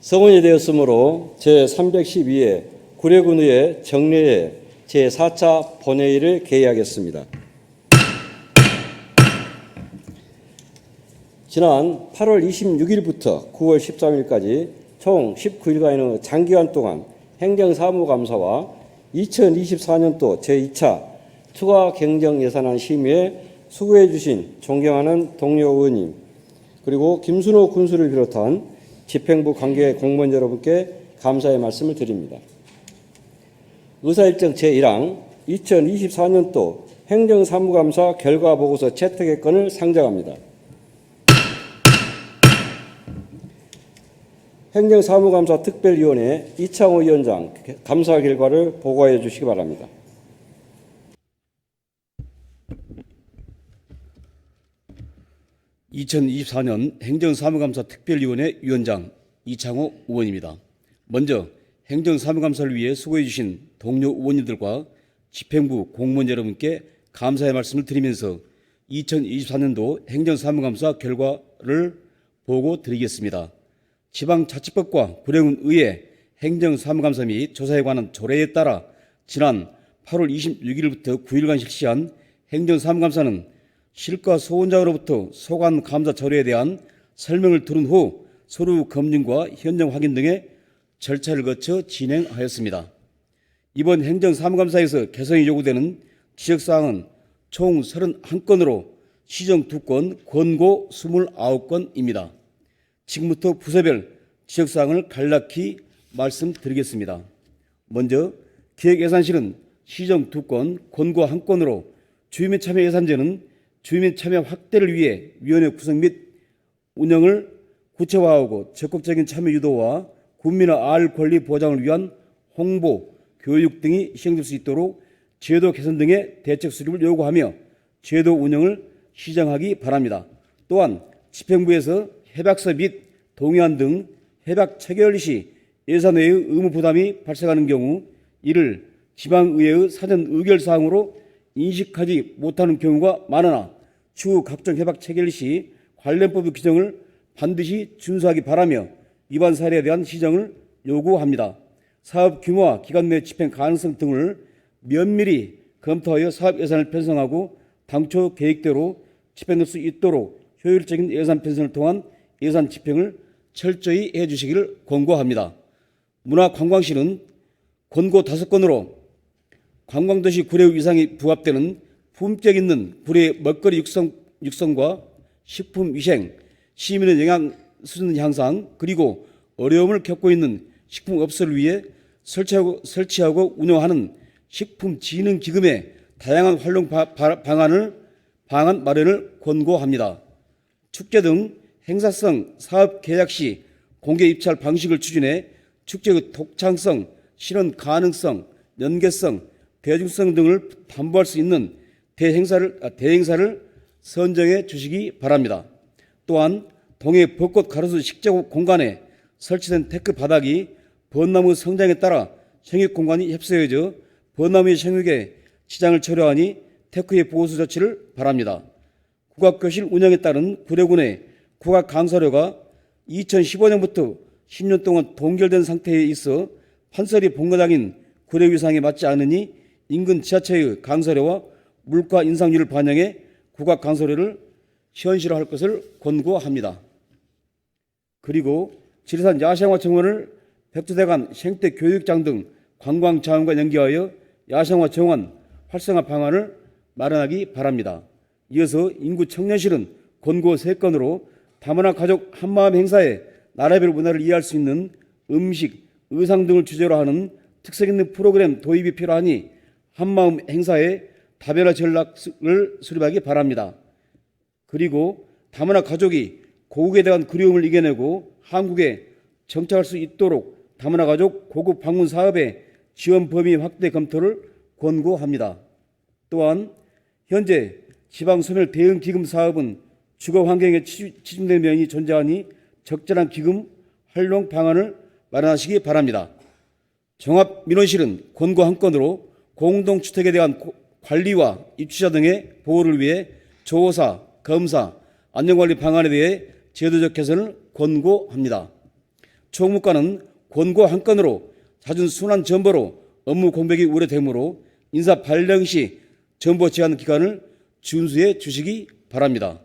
성원이 되었으므로 제312회 구례군의회 정례회 제4차 본회의를 개의하겠습니다. 지난 8월 26일부터 9월 13일까지 총 19일간의 장기간 동안 행정사무감사와 2024년도 제2차 추가경정예산안 심의에 수고해 주신 존경하는 동료 의원님, 그리고 김순호 군수를 비롯한 집행부 관계 공무원 여러분께 감사의 말씀을 드립니다. 의사일정 제1항 2024년도 행정사무감사 결과보고서 채택의 건을 상정합니다. 행정사무감사 특별위원회 이창호 위원장 감사 결과를 보고해 주시기 바랍니다. (2024년) 행정사무감사 특별위원회 위원장 이창호 의원입니다. 먼저 행정사무감사를 위해 수고해 주신 동료 의원님들과 집행부 공무원 여러분께 감사의 말씀을 드리면서 2024년도 행정사무감사 결과를 보고 드리겠습니다. 지방자치법과 구례군 의회 행정사무감사 및 조사에 관한 조례에 따라 지난 8월 26일부터 9일간 실시한 행정사무감사는 실과 소원자로부터 소관 감사 자료에 대한 설명을 들은 후 서류 검증과 현장 확인 등의 절차를 거쳐 진행하였습니다. 이번 행정사무감사에서 개선이 요구되는 지적사항은 총 31건으로 시정 2건, 권고 29건입니다. 지금부터 부서별 지적사항을 간략히 말씀드리겠습니다. 먼저 기획예산실은 시정 2건, 권고 1건으로 주민의 참여 예산제는 주민 참여 확대를 위해 위원회 구성 및 운영을 구체화하고 적극적인 참여 유도와 국민의 알 권리 보장을 위한 홍보, 교육 등이 시행될 수 있도록 제도 개선 등의 대책 수립을 요구하며 제도 운영을 시정하기 바랍니다. 또한 집행부에서 협약서 및 동의안 등 협약 체결 시 예산 외의 의무 부담이 발생하는 경우 이를 지방의회의 사전 의결사항으로 인식하지 못하는 경우가 많으나 추후 각종 협약 체결 시 관련법의 규정을 반드시 준수하기 바라며 위반 사례에 대한 시정을 요구합니다. 사업 규모와 기간 내 집행 가능성 등을 면밀히 검토하여 사업 예산을 편성하고 당초 계획대로 집행될 수 있도록 효율적인 예산 편성을 통한 예산 집행을 철저히 해주시기를 권고합니다. 문화관광실은 권고 5건으로 관광도시 구례 위상이 부합되는 품격 있는 구례 먹거리 육성과 식품위생, 시민의 영양 수준 향상, 그리고 어려움을 겪고 있는 식품업소를 위해 설치하고 운영하는 식품진흥기금의 다양한 활용 방안 마련을 권고합니다. 축제 등 행사성 사업 계약 시 공개 입찰 방식을 추진해 축제의 독창성, 실현 가능성, 연계성, 대중성 등을 담보할 수 있는 대행사를 선정해 주시기 바랍니다. 또한 동해 벚꽃 가로수 식재 공간에 설치된 테크 바닥이 벚나무 성장에 따라 생육 공간이 협소해져 벚나무의 생육에 지장을 초래하니 테크의 보수 조치를 바랍니다. 국악교실 운영에 따른 구례군의 국악 강사료가 2015년부터 10년 동안 동결된 상태에 있어 판서리 본거장인 구례 위상에 맞지 않으니 인근 지자체의 강사료와 물가 인상률을 반영해 국악 강사료를 현실화할 것을 권고합니다. 그리고 지리산 야생화 정원을 백두대간 생태 교육장 등 관광 자원과 연계하여 야생화 정원 활성화 방안을 마련하기 바랍니다. 이어서 인구 청년실은 권고 3건으로 다문화 가족 한마음 행사에 나라별 문화를 이해할 수 있는 음식, 의상 등을 주제로 하는 특색 있는 프로그램 도입이 필요하니 한마음 행사에 다변화 전략을 수립하기 바랍니다. 그리고 다문화 가족이 고국에 대한 그리움을 이겨내고 한국에 정착할 수 있도록 다문화 가족 고국 방문 사업의 지원 범위 확대 검토를 권고합니다. 또한 현재 지방소멸 대응 기금 사업은 주거 환경에 치중된 면이 존재하니 적절한 기금 활용 방안을 마련하시기 바랍니다. 종합민원실은 권고 1건으로 공동주택에 대한 관리와 입주자 등의 보호를 위해 조사, 검사, 안전관리 방안에 대해 제도적 개선을 권고합니다. 총무과는 권고 한 건으로 잦은 순환 전보로 업무 공백이 우려되므로 인사 발령 시 전보 제한 기간을 준수해 주시기 바랍니다.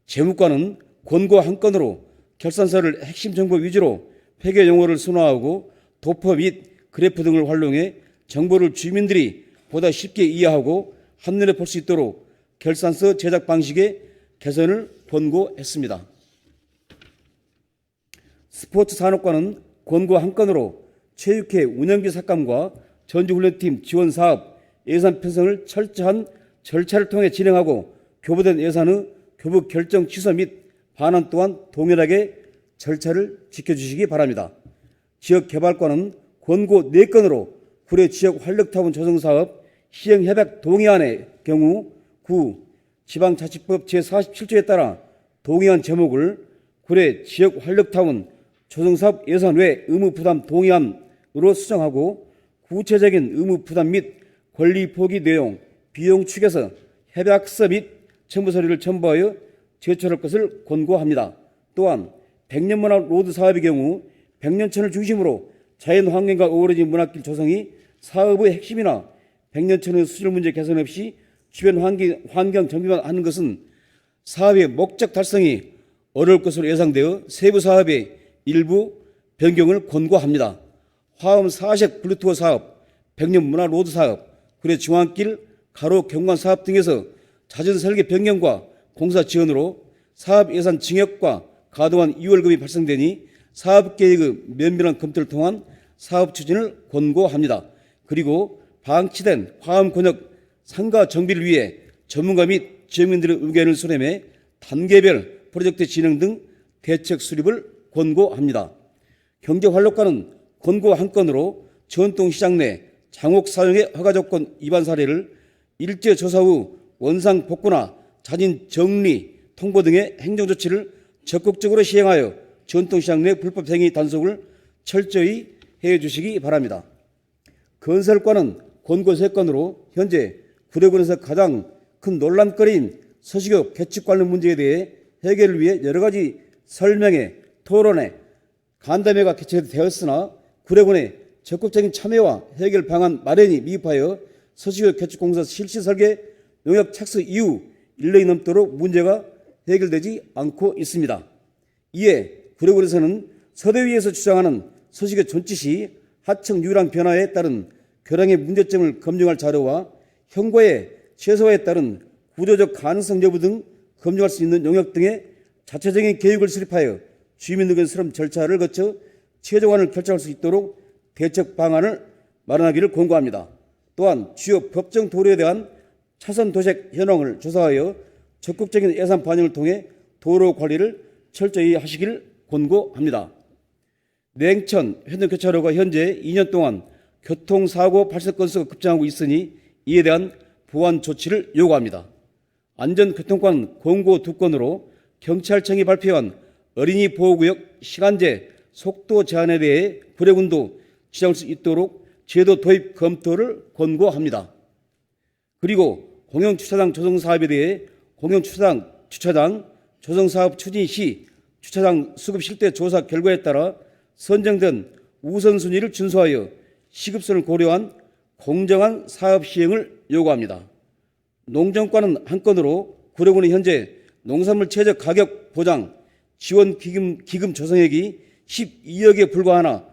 재무과는 권고 한 건으로 결산서를 핵심 정보 위주로 회계 용어를 순화하고 도표 및 그래프 등을 활용해 정보를 주민들이 보다 쉽게 이해하고 한눈에 볼 수 있도록 결산서 제작 방식의 개선을 권고했습니다. 스포츠 산업과는 권고 한 건으로 체육회 운영비 삭감과 전주훈련팀 지원 사업 예산 편성을 철저한 절차를 통해 진행하고 교부된 예산의 교부 결정 취소 및 반환 또한 동일하게 절차를 지켜주시기 바랍니다. 지역개발과는 권고 4건으로 구례 지역 활력타운 조성사업 시행협약 동의안의 경우 구 지방자치법 제47조에 따라 동의안 제목을 구례 지역 활력타운 조성사업 예산 외 의무 부담 동의안으로 수정하고 구체적인 의무 부담 및 권리 포기 내용, 비용 축에서 협약서 및 첨부 서류를 첨부하여 제출할 것을 권고합니다. 또한 백년문화 로드 사업의 경우 백년천을 중심으로 자연환경과 어우러진 문화길 조성이 사업의 핵심이나 백년천의 수질 문제 개선 없이 주변 환경 정비만 하는 것은 사업의 목적 달성이 어려울 것으로 예상되어 세부 사업의 일부 변경을 권고합니다. 화엄 사색 블루투어 사업, 백년문화 로드 사업, 구례 중앙길 가로 경관 사업 등에서 잦은 설계 변경과 공사 지연으로 사업 예산 증액과 과도한 이월금이 발생되니 사업계획의 면밀한 검토를 통한 사업 추진을 권고합니다. 그리고 방치된 화엄 권역 상가 정비를 위해 전문가 및 지역민들의 의견을 수렴해 단계별 프로젝트 진행 등 대책 수립을 권고합니다. 경제활력과는 권고 한 건으로 전통시장 내 장옥 사용의 허가 조건 위반 사례를 일제 조사 후 원상 복구나 자진 정리, 통보 등의 행정조치를 적극적으로 시행하여 전통시장 내 불법 행위 단속을 철저히 해주시기 바랍니다. 건설과는 권고 3건으로 현재 구례군에서 가장 큰 논란거리인 서식업 개축 관련 문제에 대해 해결을 위해 여러 가지 설명회, 토론회, 간담회가 개최되었으나 구례군의 적극적인 참여와 해결 방안 마련이 미흡하여 서식업 개축공사 실시 설계 용역 착수 이후 1년이 넘도록 문제가 해결되지 않고 있습니다. 이에 구례군에서는 서대위에서 주장하는 서식의 존치 시 하청 유랑 변화에 따른 교량의 문제점을 검증할 자료와 형과의 최소화에 따른 구조적 가능성 여부 등 검증할 수 있는 용역 등의 자체적인 계획을 수립하여 주민 의견 수렴 절차를 거쳐 최종안을 결정할 수 있도록 대책 방안을 마련하기를 권고합니다. 또한 주요 법정 도로에 대한 차선 도색 현황을 조사하여 적극적인 예산 반영을 통해 도로 관리를 철저히 하시기를 권고합니다. 냉천 현대교차로가 현재 2년 동안 교통사고 발생 건수가 급증하고 있으니 이에 대한 보완 조치를 요구합니다. 안전교통관 권고 2건으로 경찰청이 발표한 어린이 보호구역 시간제 속도 제한에 대해 구례군도 지정할 수 있도록 제도 도입 검토를 권고합니다. 그리고 공영주차장 조성사업에 대해 공영주차장 조성사업 추진 시 주차장 수급 실태 조사 결과에 따라 선정된 우선순위를 준수하여 시급선을 고려한 공정한 사업 시행을 요구합니다. 농정과는 한 건으로 구례군은 현재 농산물 최저 가격 보장 지원 기금 조성액이 12억에 불과하나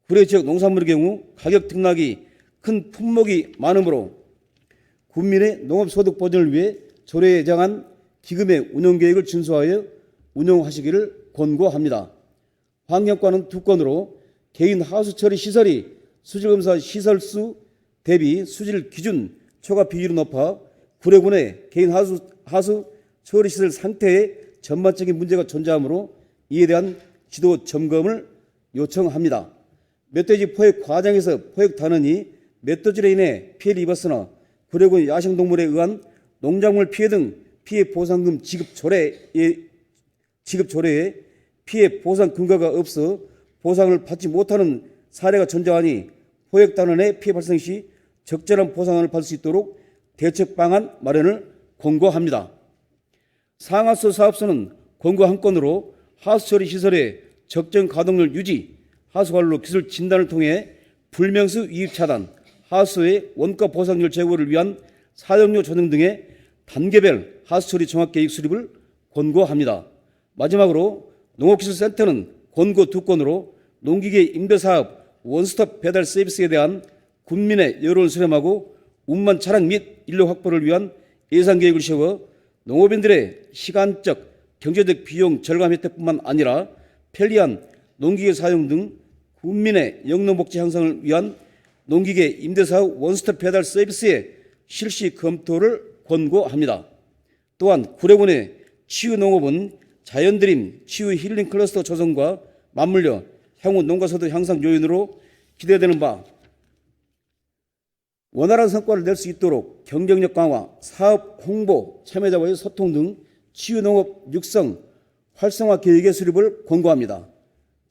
구례 지역 농산물의 경우 가격 등락이 큰 품목이 많으므로 국민의 농업소득 보전을 위해 조례에 예정한 기금의 운영계획을 준수하여 운영하시기를 권고합니다. 환경과는 2건으로 개인 하수 처리 시설이 수질검사 시설수 대비 수질 기준 초과 비율이 높아 구례군의 개인 하수 처리 시설 상태에 전반적인 문제가 존재하므로 이에 대한 지도 점검을 요청합니다. 멧돼지 포획 과정에서 포획 단원이 멧돼지로 인해 피해를 입었으나 구례군 야생동물에 의한 농작물 피해 등 피해 보상금 지급 조례에 피해 보상 근거가 없어 보상을 받지 못하는 사례가 존재하니 포획 단원의 피해 발생 시 적절한 보상을 받을 수 있도록 대책 방안 마련을 권고합니다. 상하수 사업소는 권고 한 건으로 하수처리 시설의 적정 가동률 유지, 하수관로 기술 진단을 통해 불명수 유입 차단, 하수의 원가 보상률 제고를 위한 사용료 조정 등의 단계별 하수처리 종합계획 수립을 권고합니다. 마지막으로 농업기술센터는 권고 2건으로 농기계 임대사업 원스톱 배달 서비스에 대한 국민의 여론을 수렴하고 운반 차량 및 인력 확보를 위한 예산계획을 세워 농업인들의 시간적, 경제적 비용 절감 혜택뿐만 아니라 편리한 농기계 사용 등 국민의 영농복지 향상을 위한 농기계 임대사업 원스톱 배달 서비스의 실시 검토를 권고합니다. 또한 구례군의 치유농업은 자연드림 치유 힐링 클러스터 조성과 맞물려 향후 농가소득 향상 요인으로 기대되는 바 원활한 성과를 낼 수 있도록 경쟁력 강화, 사업 홍보, 참여자와의 소통 등 치유농업 육성 활성화 계획의 수립을 권고합니다.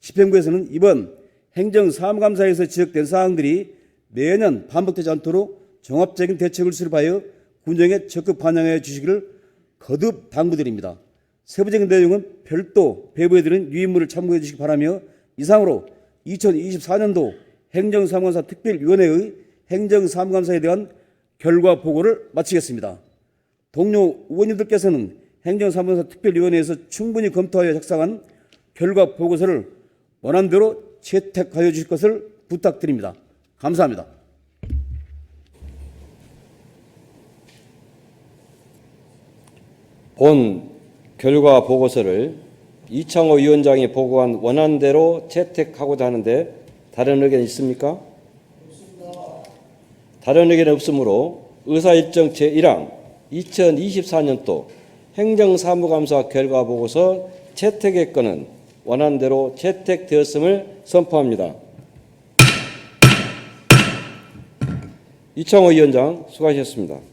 집행부에서는 이번 행정사무감사에서 지적된 사항들이 매년 반복되지 않도록 종합적인 대책을 수립하여 군정에 적극 반영해 주시기를 거듭 당부드립니다. 세부적인 내용은 별도 배부해드린 유인물을 참고해 주시기 바라며 이상으로 2024년도 행정사무감사 특별위원회의 행정사무감사에 대한 결과 보고를 마치겠습니다. 동료 의원님들께서는 행정사무감사 특별위원회에서 충분히 검토하여 작성한 결과 보고서를 원안대로 채택하여 주실 것을 부탁드립니다. 감사합니다. 본 결과 보고서를 이창호 위원장이 보고한 원안대로 채택하고자 하는데 다른 의견 있습니까? 다른 의견 없으므로 의사일정 제1항 2024년도 행정사무감사 결과 보고서 채택의 건은 원안대로 채택되었음을 선포합니다. 이창호 위원장 수고하셨습니다.